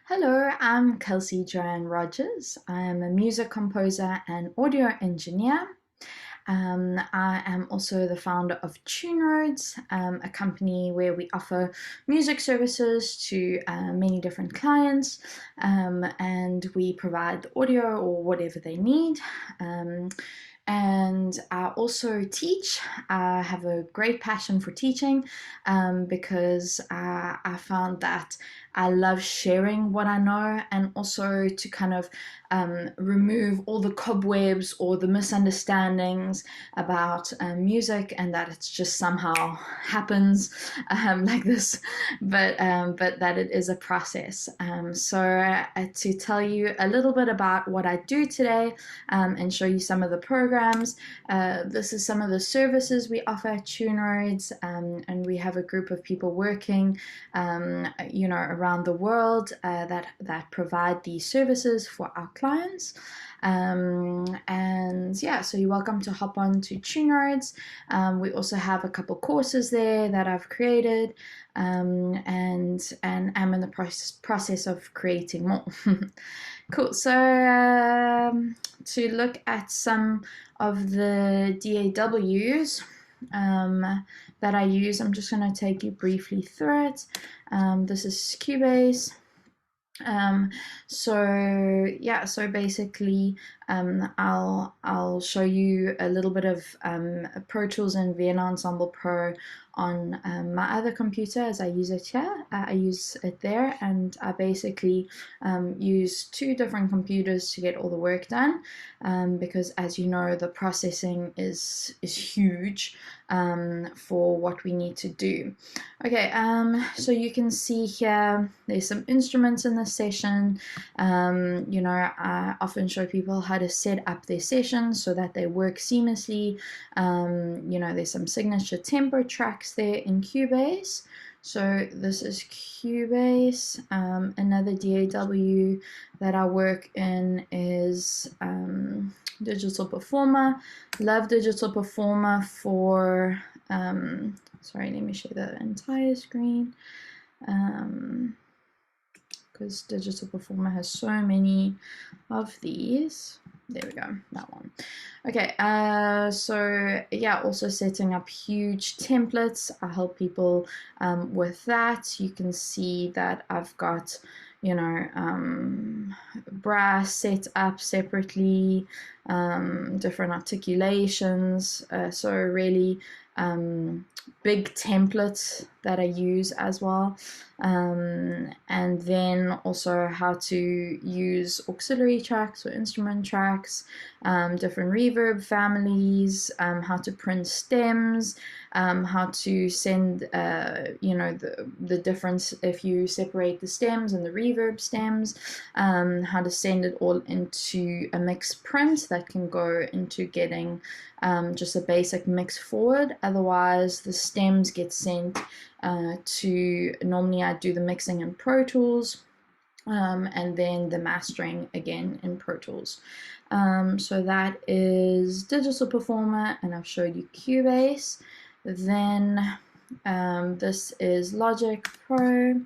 Hello, I'm Kelsey Joanne Rogers. I am a music composer and audio engineer. I am also the founder of TuneRoads, a company where we offer music services to many different clients, and we provide audio or whatever they need. And I also teach. I have a great passion for teaching because I found that I love sharing what I know and also to kind of remove all the cobwebs or the misunderstandings about music, and that it's just somehow happens like this, but that it is a process. To tell you a little bit about what I do today and show you some of the programs, this is some of the services we offer at TuneRoads, and we have a group of people working, around the world that provide these services for our clients. And yeah, so you're welcome to hop on to TuneRoads. We also have a couple courses there that I've created, and I'm in the process of creating more. Cool. So to look at some of the DAWs that I use, I'm just going to take you briefly through it. This is Cubase. So basically, I'll show you a little bit of Pro Tools and Vienna Ensemble Pro on my other computer as I use it here. I use it there, and I basically use two different computers to get all the work done, because as you know, the processing is huge for what we need to do. Okay, so you can see here there's some instruments in this session. I often show people how to set up their sessions so that they work seamlessly. There's some signature tempo tracks there in Cubase. So this is Cubase. Another DAW that I work in is Digital Performer. Love Digital Performer for sorry, let me show the entire screen, because Digital Performer has so many of these. There we go, that one. Okay, so yeah, also setting up huge templates. I help people with that. You can see that I've got, brass set up separately, different articulations. So really big templates that I use as well. And then also how to use auxiliary tracks or instrument tracks, different reverb families, how to print stems, how to send, the difference if you separate the stems and the reverb stems, how to send it all into a mix print that can go into getting just a basic mix forward. Otherwise, the stems get sent to, normally I do the mixing in Pro Tools, and then the mastering again in Pro Tools. So that is Digital Performer, and I've showed you Cubase. Then this is Logic Pro.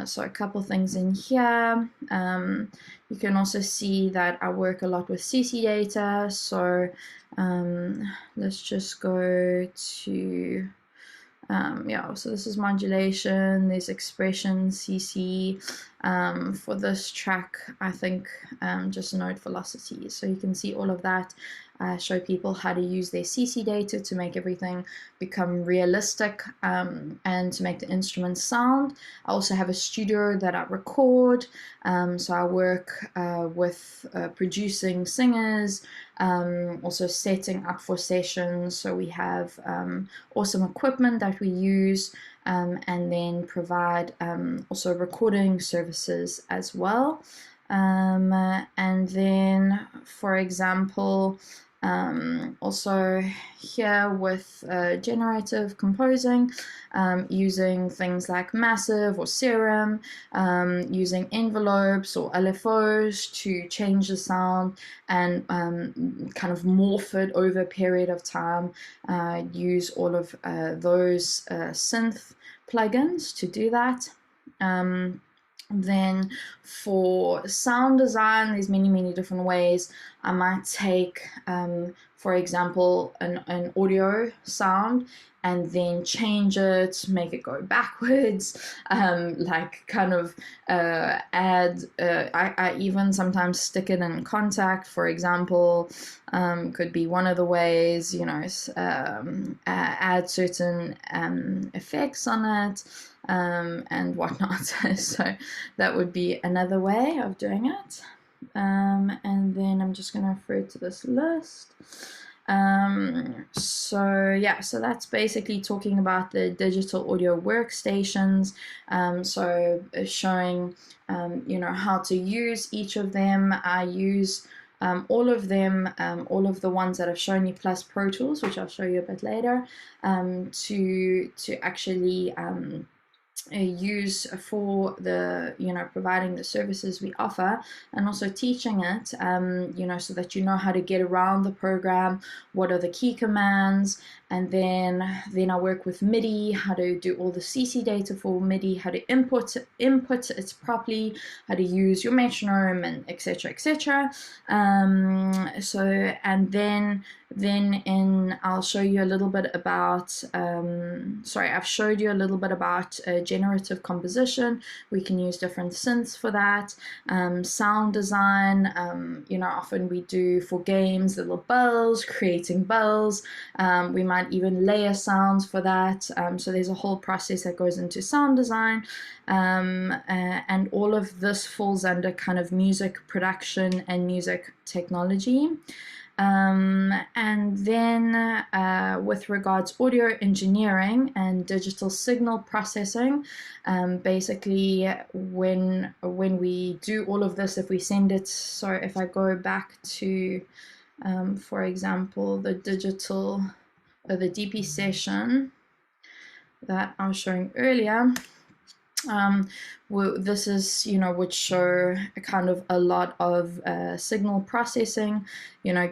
So a couple things in here. You can also see that I work a lot with CC data. So let's just go to so this is modulation, there's expression, CC. For this track, I think just note velocity. So you can see all of that. Show people how to use their CC data to make everything become realistic, and to make the instruments sound. I also have a studio that I record, so I work with producing singers, also setting up for sessions. So we have awesome equipment that we use, and then provide also recording services as well. And then, for example, also here with generative composing, using things like Massive or Serum, using envelopes or LFOs to change the sound and kind of morph it over a period of time. Use all of those synth plugins to do that. Then for sound design, there's many different ways. I might take, for example, an audio sound and then change it, make it go backwards, like kind of add, I even sometimes stick it in contact, for example, could be one of the ways, add certain effects on it, and whatnot. So that would be another way of doing it. And then I'm just going to refer to this list. So that's basically talking about the digital audio workstations. So showing, how to use each of them. I use all of them, all of the ones that I've shown you, plus Pro Tools, which I'll show you a bit later, to actually use for the providing the services we offer, and also teaching it so that you know how to get around the program, what are the key commands, and then I work with MIDI, how to do all the CC data for MIDI, how to input it properly, how to use your metronome, and etc. And then I'll show you a little bit about I've showed you a little bit about generative composition. We can use different synths for that. Sound design, often we do for games little bells, creating bells. We might even layer sounds for that. So there's a whole process that goes into sound design. And all of this falls under kind of music production and music technology. And then with regards audio engineering and digital signal processing, basically when we do all of this, if we send it, so if I go back to, for example, the DP session that I was showing earlier, this is, would show a kind of a lot of signal processing,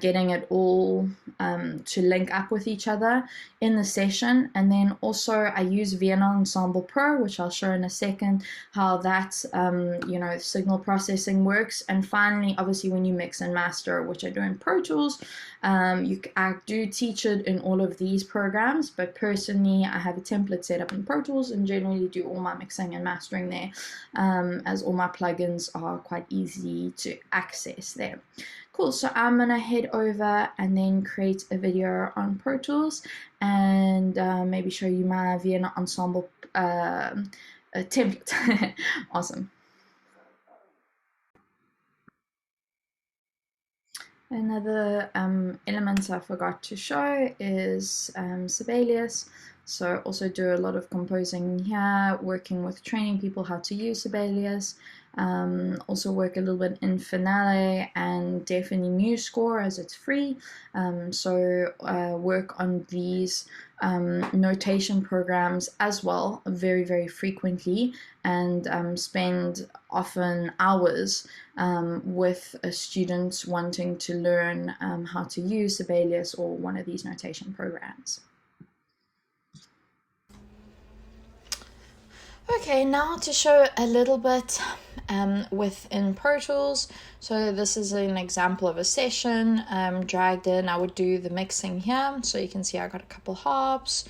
getting it all to link up with each other in the session. And then also I use Vienna Ensemble Pro, which I'll show in a second, how that, signal processing works. And finally, obviously, when you mix and master, which I do in Pro Tools, I do teach it in all of these programs, but personally, I have a template set up in Pro Tools and generally do all my mixing and mastering there, as all my plugins are quite easy to access there. Cool, so I'm gonna head over and then create a video on Pro Tools and maybe show you my Vienna Ensemble template. Awesome. Another element I forgot to show is Sibelius. So also do a lot of composing here, working with training people how to use Sibelius. Also work a little bit in Finale and definitely MuseScore as it's free. Work on these notation programs as well very frequently, and spend often hours with students wanting to learn how to use Sibelius or one of these notation programs. Okay, now to show a little bit within Pro Tools. So this is an example of a session dragged in. I would do the mixing here, so you can see I got a couple harps,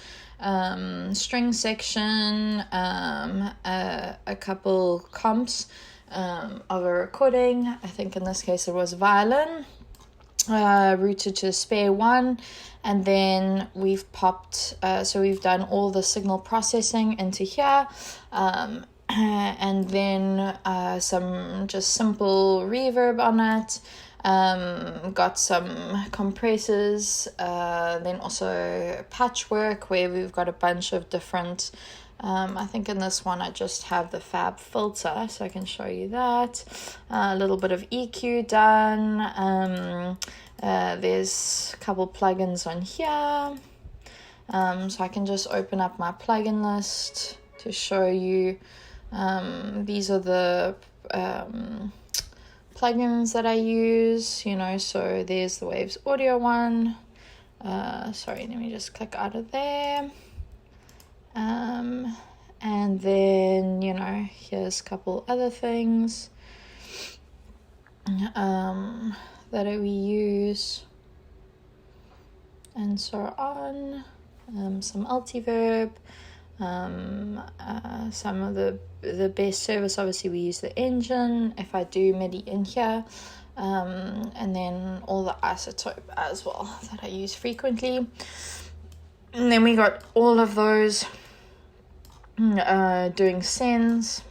string section, a couple comps of a recording. I think in this case it was violin, routed to spare one, and then we've popped, so we've done all the signal processing into here, and then some just simple reverb on it, got some compressors, then also patchwork where we've got a bunch of different, I think in this one I just have the fab filter, so I can show you that. A little bit of EQ done. There's a couple plugins on here. So I can just open up my plugin list to show you. These are the plugins that I use, so there's the Waves Audio one. Sorry, let me just click out of there. And And then, you know, here's a couple other things that we use, and so on. Some multiverb, some of the best service. Obviously we use the engine if I do MIDI in here, and then all the isotope as well that I use frequently. And then we got all of those doing sends,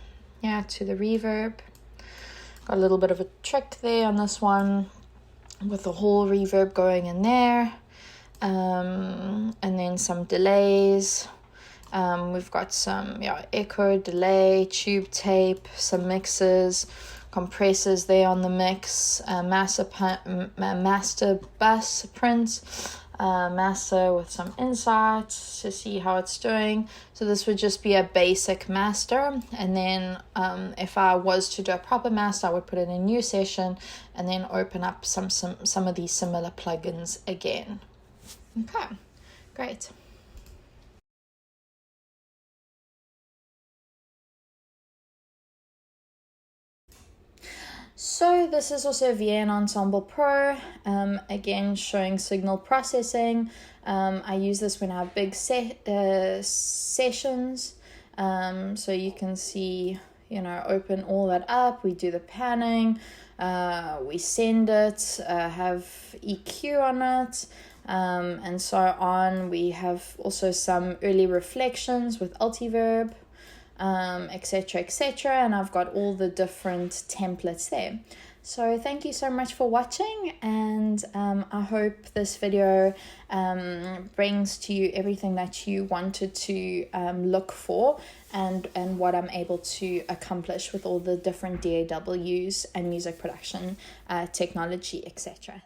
yeah, to the reverb. Got a little bit of a trick there on this one with the whole reverb going in there. And then some delays. We've got some echo, delay, tube tape, some mixers, compressors there on the mix, master bus prints, master with some insights to see how it's doing. So this would just be a basic master, and then if I was to do a proper master, I would put in a new session and then open up some of these similar plugins again. Okay, great. So this is also VN Ensemble Pro, again showing signal processing. I use this when I have big sessions, so you can see, you know, open all that up. We do the panning, we send it, have EQ on it, and so on. We have also some early reflections with Ultiverb, etc, etc, and I've got all the different templates there. So thank you so much for watching, and I hope this video brings to you everything that you wanted to look for, and what I'm able to accomplish with all the different DAWs and music production technology, etc.